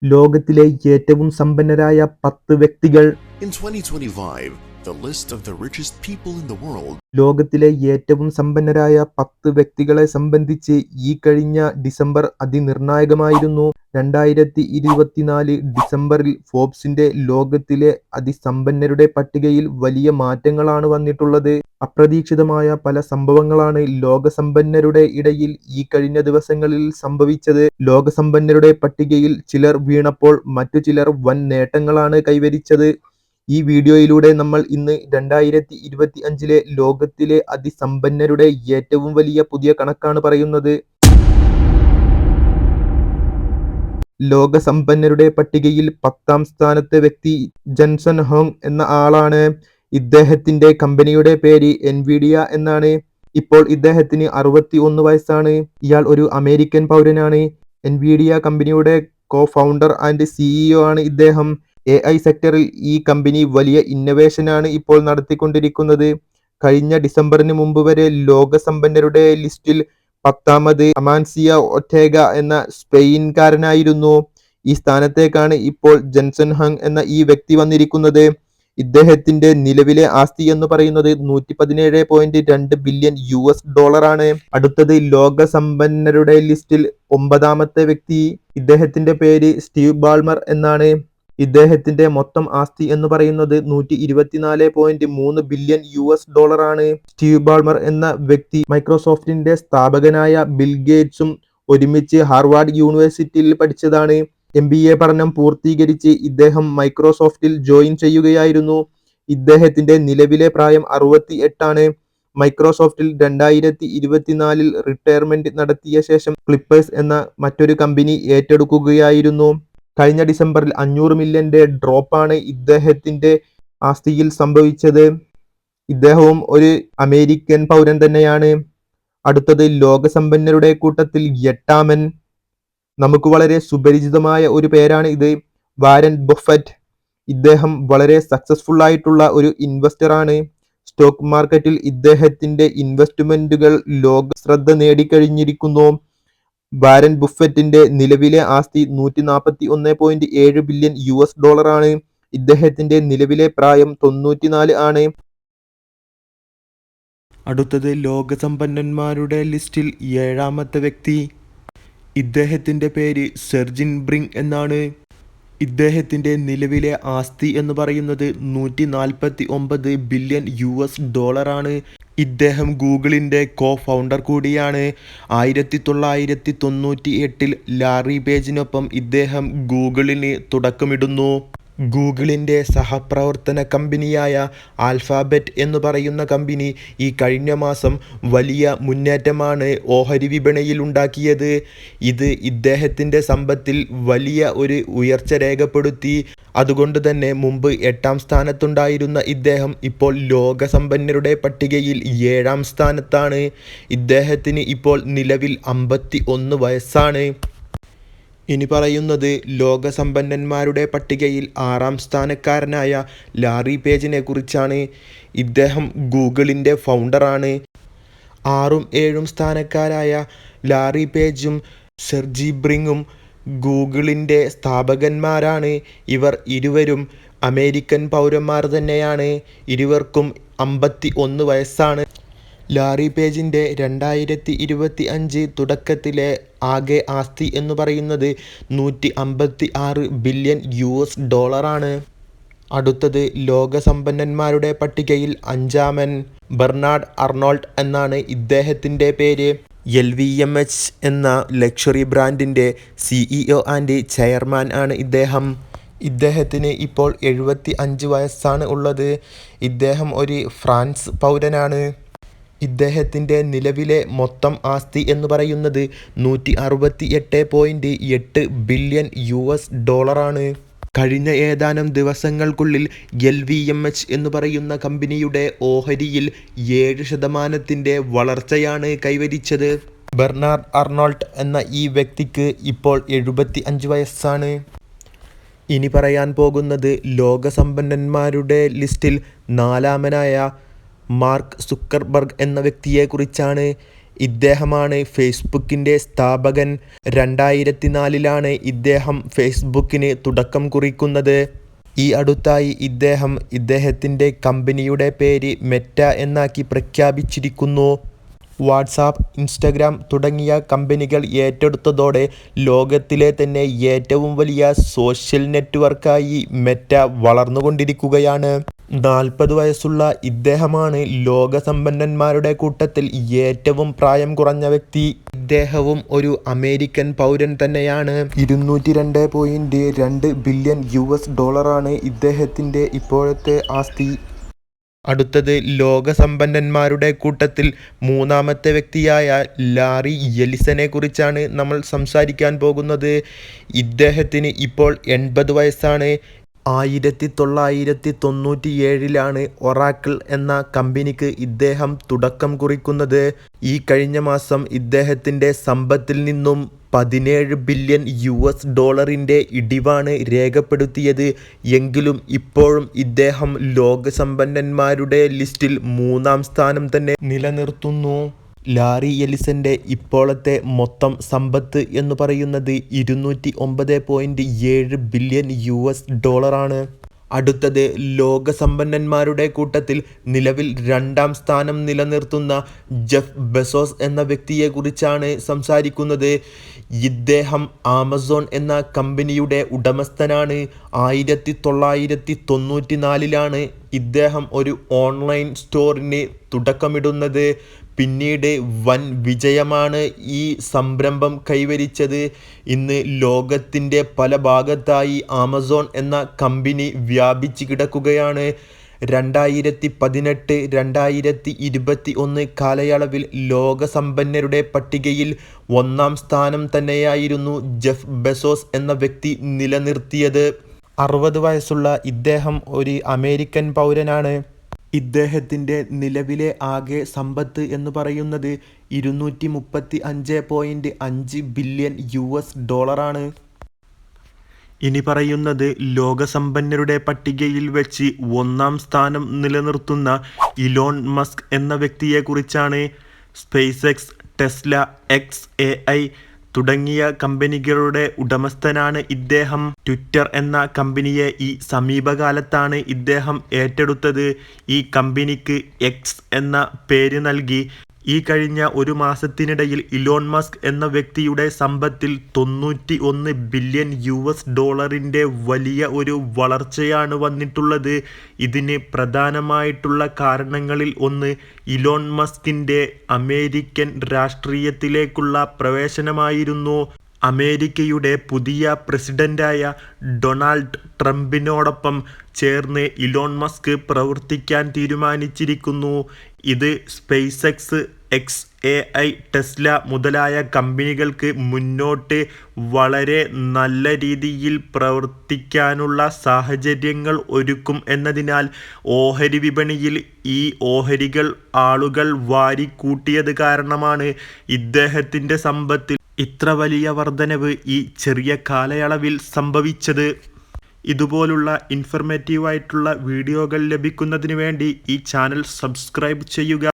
ലോകത്തിലെ ഏറ്റവും സമ്പന്നരായ 10 വ്യക്തികൾ. In 2025, the list of the richest people in the world. ലോകത്തിലെ ഏറ്റവും സമ്പന്നരായ 10 വ്യക്തികളെ സംബന്ധിച്ച് ഈ കഴിഞ്ഞ ഡിസംബർ അതിനിർണായകമായിരുന്നു. 2024 ഡിസംബറിൽ ഫോബ്സിന്റെ ലോകത്തിലെ അതിസമ്പന്നരുടെ പട്ടികയിൽ വലിയ മാറ്റങ്ങളാണ് വന്നിട്ടുള്ളത്. അപ്രതീക്ഷിതമായ പല സംഭവങ്ങളാണ് ലോകസമ്പന്നരുടെ ഇടയിൽ ഈ കഴിഞ്ഞ ദിവസങ്ങളിൽ സംഭവിച്ചത്. ലോകസമ്പന്നരുടെ പട്ടികയിൽ ചിലർ വീണപ്പോൾ മറ്റു ചിലർ വൻ നേട്ടങ്ങളാണ് കൈവരിച്ചത്. ഈ വീഡിയോയിലൂടെ നമ്മൾ ഇന്ന് 2025 ലോകത്തിലെ അതിസമ്പന്നരുടെ ഏറ്റവും വലിയ പുതിയ കണക്കാണ് പറയുന്നത്. ലോകസമ്പന്നരുടെ പട്ടികയിൽ 10ാം സ്ഥാനത്തെ വ്യക്തി ജൻസൺ ഹോങ് എന്ന ആളാണ്. ഇദ്ദേഹത്തിന്റെ കമ്പനിയുടെ പേര് എൻവിഡിയ എന്നാണ്. ഇപ്പോൾ ഇദ്ദേഹത്തിന് 61 വയസ്സാണ്. ഇയാൾ ഒരു അമേരിക്കൻ പൗരനാണ്. എൻവിഡിയ കമ്പനിയുടെ കോ-ഫൗണ്ടർ ആൻഡ് CEO ആണ് ഇദ്ദേഹം. AI സെക്ടറിൽ ഈ കമ്പനി വലിയ ഇന്നൊവേഷനാണ് ഇപ്പോൾ നടത്തിക്കൊണ്ടിരിക്കുന്നത്. കഴിഞ്ഞ ഡിസംബറിന് മുമ്പ് വരെ ലോകസമ്പന്നരുടെ ലിസ്റ്റിൽ 10ാമത് അമാൻസിയ ഒറ്റേഗ എന്ന സ്പെയിൻകാരനായിരുന്നു. ഈ സ്ഥാനത്തേക്കാണ് ഇപ്പോൾ ജൻസൺ ഹങ് എന്ന ഈ വ്യക്തി വന്നിരിക്കുന്നത്. ഇദ്ദേഹത്തിന്റെ നിലവിലെ ആസ്തി എന്ന് പറയുന്നത് 117.2 ബില്യൺ ആണ്. അടുത്തത് ലോകസമ്പന്നരുടെ ലിസ്റ്റിൽ 9ാമത്തെ വ്യക്തി. ഇദ്ദേഹത്തിന്റെ പേര് സ്റ്റീവ് ബാൾമർ എന്നാണ്. ഇദ്ദേഹത്തിന്റെ മൊത്തം ആസ്തി എന്ന് പറയുന്നത് 124.3 ബില്യൺ ആണ്. സ്റ്റീവ് ബാൾമർ എന്ന വ്യക്തി മൈക്രോസോഫ്റ്റിന്റെ സ്ഥാപകനായ ബിൽ ഗേറ്റ്സും ഒരുമിച്ച് ഹാർവാർഡ് യൂണിവേഴ്സിറ്റിയിൽ പഠിച്ചതാണ്. MBA പഠനം പൂർത്തീകരിച്ച് ഇദ്ദേഹം മൈക്രോസോഫ്റ്റിൽ ജോയിൻ ചെയ്യുകയായിരുന്നു. ഇദ്ദേഹത്തിന്റെ നിലവിലെ പ്രായം 68 ആണ്. മൈക്രോസോഫ്റ്റിൽ 2024 റിട്ടയർമെന്റ് നടത്തിയ ശേഷം ക്ലിപ്പേഴ്സ് എന്ന മറ്റൊരു കമ്പനി ഏറ്റെടുക്കുകയായിരുന്നു. കഴിഞ്ഞ ഡിസംബറിൽ 500 മില്യന്റെ ഡ്രോപ്പാണ് ഇദ്ദേഹത്തിന്റെ ആസ്തിയിൽ സംഭവിച്ചത്. ഇദ്ദേഹവും ഒരു അമേരിക്കൻ പൗരൻ തന്നെയാണ്. അടുത്തത് ലോകസമ്പന്നരുടെ കൂട്ടത്തിൽ 8ാമൻ. നമുക്ക് വളരെ സുപരിചിതമായ ഒരു പേരാണ് ഇത്. Warren Buffett. ഇദ്ദേഹം വളരെ സക്സസ്ഫുൾ ആയിട്ടുള്ള ഒരു ഇൻവെസ്റ്റർ ആണ്. സ്റ്റോക്ക് മാർക്കറ്റിൽ ഇദ്ദേഹത്തിന്റെ ഇൻവെസ്റ്റ്മെന്റുകൾ ലോക ശ്രദ്ധ നേടിക്കഴിഞ്ഞിരിക്കുന്നു. വാരൻ ബഫറ്റിന്റെ നിലവിലെ ആസ്തി 141.7 ബില്യൺ ആണ്. ഇദ്ദേഹത്തിന്റെ നിലവിലെ പ്രായം 94 ആണ്. അടുത്തത് ലോകസമ്പന്നന്മാരുടെ ലിസ്റ്റിൽ 7ാമത്തെ വ്യക്തി. ഇദ്ദേഹത്തിന്റെ പേര് സെർജിൻ ബ്രിങ് എന്നാണ്. ഇദ്ദേഹത്തിന്റെ നിലവിലെ ആസ്തി എന്ന് പറയുന്നത് 149 ബില്യൺ ആണ്. ഇദ്ദേഹം ഗൂഗിളിന്റെ കോ-ഫൗണ്ടർ കൂടിയാണ്. 1998 ലാറി പേജിനൊപ്പം ഇദ്ദേഹം ഗൂഗിളിന് തുടക്കമിടുന്നു. ഗൂഗിളിന്റെ സഹപ്രവർത്തന കമ്പനിയായ ആൽഫാബെറ്റ് എന്ന് പറയുന്ന കമ്പനി ഈ കഴിഞ്ഞ മാസം വലിയ മുന്നേറ്റമാണ് ഓഹരി വിപണിയിൽ ഉണ്ടാക്കിയത്. ഇത് ഇദ്ദേഹത്തിന്റെ സമ്പത്തിൽ വലിയ ഒരു ഉയർച്ച രേഖപ്പെടുത്തി. അതുകൊണ്ട് തന്നെ മുമ്പ് 8ാം സ്ഥാനത്തുണ്ടായിരുന്ന ഇദ്ദേഹം ഇപ്പോൾ ലോകസമ്പന്നരുടെ പട്ടികയിൽ 7ാം സ്ഥാനത്താണ്. ഇദ്ദേഹത്തിന് ഇപ്പോൾ നിലവിൽ 51 വയസ്സാണ്. ഇനി പറയുന്നത് ലോകസമ്പന്നന്മാരുടെ പട്ടികയിൽ 6ാം സ്ഥാനക്കാരനായ ലാറി പേജിനെ കുറിച്ചാണ്. ഇദ്ദേഹം ഗൂഗിളിന്റെ ഫൗണ്ടറാണ്. 6ഉം 7ഉം സ്ഥാനക്കാരായ ലാറി പേജും സെർജി ബ്രിങ്ങും ഗൂഗിളിന്റെ സ്ഥാപകന്മാരാണ്. ഇവർ ഇരുവരും അമേരിക്കൻ പൗരന്മാർ തന്നെയാണ്. ഇരുവർക്കും 51 വയസ്സാണ്. ലാറി പേജിന്റെ 2025 തുടക്കത്തിലെ ആകെ ആസ്തി എന്ന് പറയുന്നത് 156 ബില്യൺ ആണ്. അടുത്തത് ലോകസമ്പന്നന്മാരുടെ പട്ടികയിൽ 5ാമൻ ബെർണാഡ് അർണോൾട്ട് എന്നാണ് ഇദ്ദേഹത്തിന്റെ പേര്. LVMH എന്ന ലക്ഷറി ബ്രാൻഡിന്റെ CEO ആൻഡ് ചെയർമാൻ ആണ് ഇദ്ദേഹം. ഇദ്ദേഹത്തിന് ഇപ്പോൾ 75 വയസ്സാണ് ഉള്ളത്. ഇദ്ദേഹം ഒരു ഫ്രാൻസ് പൗരനാണ്. ഇദ്ദേഹത്തിന്റെ നിലവിലെ മൊത്തം ആസ്തി എന്ന് പറയുന്നത് 168.8 ബില്യൺ ആണ്. കഴിഞ്ഞ ഏതാനും ദിവസങ്ങൾക്കുള്ളിൽ LVMH എന്ന് പറയുന്ന കമ്പനിയുടെ ഓഹരിയിൽ 7% വളർച്ചയാണ് കൈവരിച്ചത്. ബെർണാഡ് അർണോൾട്ട് എന്ന ഈ വ്യക്തിക്ക് ഇപ്പോൾ 75 വയസ്സാണ്. ഇനി പറയാൻ പോകുന്നത് ലോകസമ്പന്നന്മാരുടെ ലിസ്റ്റിൽ 4ാമനായ മാർക്ക് സുക്കർബർഗ് എന്ന വ്യക്തിയെക്കുറിച്ചാണ്. ഇദ്ദേഹമാണ് ഫേസ്ബുക്കിൻ്റെ സ്ഥാപകൻ. 2004 ഇദ്ദേഹം ഫേസ്ബുക്കിന് തുടക്കം കുറിക്കുന്നത്. ഈ അടുത്തായി ഇദ്ദേഹം ഇദ്ദേഹത്തിൻ്റെ കമ്പനിയുടെ പേര് മെറ്റ എന്നാക്കി പ്രഖ്യാപിച്ചിരിക്കുന്നു. വാട്സാപ്പ്, ഇൻസ്റ്റഗ്രാം തുടങ്ങിയ കമ്പനികൾ ഏറ്റെടുത്തതോടെ ലോകത്തിലെ തന്നെ ഏറ്റവും വലിയ സോഷ്യൽ നെറ്റ്വർക്കായി മെറ്റ വളർന്നുകൊണ്ടിരിക്കുകയാണ്. 40 വയസ്സുള്ള ഇദ്ദേഹമാണ് ലോകസമ്പന്നന്മാരുടെ കൂട്ടത്തിൽ ഏറ്റവും പ്രായം കുറഞ്ഞ വ്യക്തി. ഇദ്ദേഹവും ഒരു അമേരിക്കൻ പൗരൻ തന്നെയാണ്. 202.2 ബില്യൺ $ആണ് ഇദ്ദേഹത്തിൻ്റെ ഇപ്പോഴത്തെ ആസ്തി. അടുത്തത് ലോകസമ്പന്നന്മാരുടെ കൂട്ടത്തിൽ 3ാമത്തെ വ്യക്തിയായ ലാറി എലിസനെ കുറിച്ചാണ് നമ്മൾ സംസാരിക്കാൻ പോകുന്നത്. ഇദ്ദേഹത്തിന് ഇപ്പോൾ 80 വയസ്സാണ്. 1997 ഒറാക്കിൾ എന്ന കമ്പനിക്ക് ഇദ്ദേഹം തുടക്കം കുറിക്കുന്നത്. ഈ കഴിഞ്ഞ മാസം ഇദ്ദേഹത്തിൻ്റെ സമ്പത്തിൽ നിന്നും 17 ബില്യൺ $ന്റെ ഇടിവാണ് രേഖപ്പെടുത്തിയത്. എങ്കിലും ഇപ്പോഴും ഇദ്ദേഹം ലോകസമ്പന്നന്മാരുടെ ലിസ്റ്റിൽ 3ാം സ്ഥാനം തന്നെ നിലനിർത്തുന്നു. ലാറി എലിസന്റെ ഇപ്പോഴത്തെ മൊത്തം സമ്പത്ത് എന്ന് പറയുന്നത് 209.7 ബില്യൺ ആണ്. അടുത്തത് ലോകസമ്പന്നന്മാരുടെ കൂട്ടത്തിൽ നിലവിൽ 2ാം സ്ഥാനം നിലനിർത്തുന്ന ജെഫ് ബെസോസ് എന്ന വ്യക്തിയെക്കുറിച്ചാണ് സംസാരിക്കുന്നത്. ഇദ്ദേഹം ആമസോൺ എന്ന കമ്പനിയുടെ ഉടമസ്ഥനാണ്. 1994 ഇദ്ദേഹം ഒരു ഓൺലൈൻ സ്റ്റോറിന് തുടക്കമിടുന്നത്. പിന്നീട് വൻ വിജയമാണ് ഈ സംരംഭം കൈവരിച്ചത്. ഇന്ന് ലോകത്തിൻ്റെ പല ഭാഗത്തായി ആമസോൺ എന്ന കമ്പനി വ്യാപിച്ചു കിടക്കുകയാണ്. 2018-2021 കാലയളവിൽ ലോകസമ്പന്നരുടെ പട്ടികയിൽ 1ാം സ്ഥാനം തന്നെയായിരുന്നു ജെഫ് ബെസോസ് എന്ന വ്യക്തി നിലനിർത്തിയത്. 60 വയസ്സുള്ള ഇദ്ദേഹം ഒരു അമേരിക്കൻ പൗരനാണ്. ഇദ്ദേഹത്തിൻ്റെ നിലവിലെ ആകെ സമ്പത്ത് എന്ന് പറയുന്നത് 235.5 ബില്യൺ ആണ്. ഇനി പറയുന്നത് ലോകസമ്പന്നരുടെ പട്ടികയിൽ വെച്ച് 1ാം സ്ഥാനം നിലനിർത്തുന്ന ഇലോൺ മസ്ക് എന്ന വ്യക്തിയെക്കുറിച്ചാണ്. സ്പേസ് എക്സ്, ടെസ്ല, XAI തുടങ്ങിയ കമ്പനികളുടെ ഉടമസ്ഥനാണ് ഇദ്ദേഹം. ട്വിറ്റർ എന്ന കമ്പനിയെ ഈ സമീപകാലത്താണ് ഇദ്ദേഹം ഏറ്റെടുത്തത്. ഈ കമ്പനിക്ക് എക്സ് എന്ന പേര് നൽകി. ഈ കഴിഞ്ഞ ഒരു മാസത്തിനിടയിൽ ഇലോൺ മസ്ക് എന്ന വ്യക്തിയുടെ സമ്പത്തിൽ 91 ബില്യൺ $ന്റെ വലിയ ഒരു വളർച്ചയാണ് വന്നിട്ടുള്ളത്. ഇതിന് പ്രധാനമായിട്ടുള്ള കാരണങ്ങളിൽ ഒന്ന് ഇലോൺ മസ്കിൻ്റെ അമേരിക്കൻ രാഷ്ട്രീയത്തിലേക്കുള്ള പ്രവേശനമായിരുന്നു. അമേരിക്കയുടെ പുതിയ പ്രസിഡന്റായ ഡൊണാൾഡ് ട്രംപിനോടൊപ്പം ചേർന്ന് ഇലോൺ മസ്ക് പ്രവർത്തിക്കാൻ തീരുമാനിച്ചിരിക്കുന്നു. ഇത് സ്പേസ് എക്സ്, XAI, ടെസ്ല മുതലായ കമ്പനികൾക്ക് മുന്നോട്ട് വളരെ നല്ല രീതിയിൽ പ്രവർത്തിക്കാനുള്ള സാഹചര്യങ്ങൾ ഒരുക്കും എന്നതിനാൽ ഓഹരി വിപണിയിൽ ഈ ഓഹരികൾ ആളുകൾ വാരിക്കൂട്ടിയത് കാരണമാണ് ഇദ്ദേഹത്തിൻ്റെ സമ്പത്തിൽ ഇത്ര വലിയ വർധനവ് ഈ ചെറിയ കാലയളവിൽ സംഭവിച്ചത്. ഇതുപോലുള്ള ഇൻഫർമേറ്റീവായിട്ടുള്ള വീഡിയോകൾ ലഭിക്കുന്നതിന് വേണ്ടി ഈ ചാനൽ സബ്സ്ക്രൈബ് ചെയ്യുക.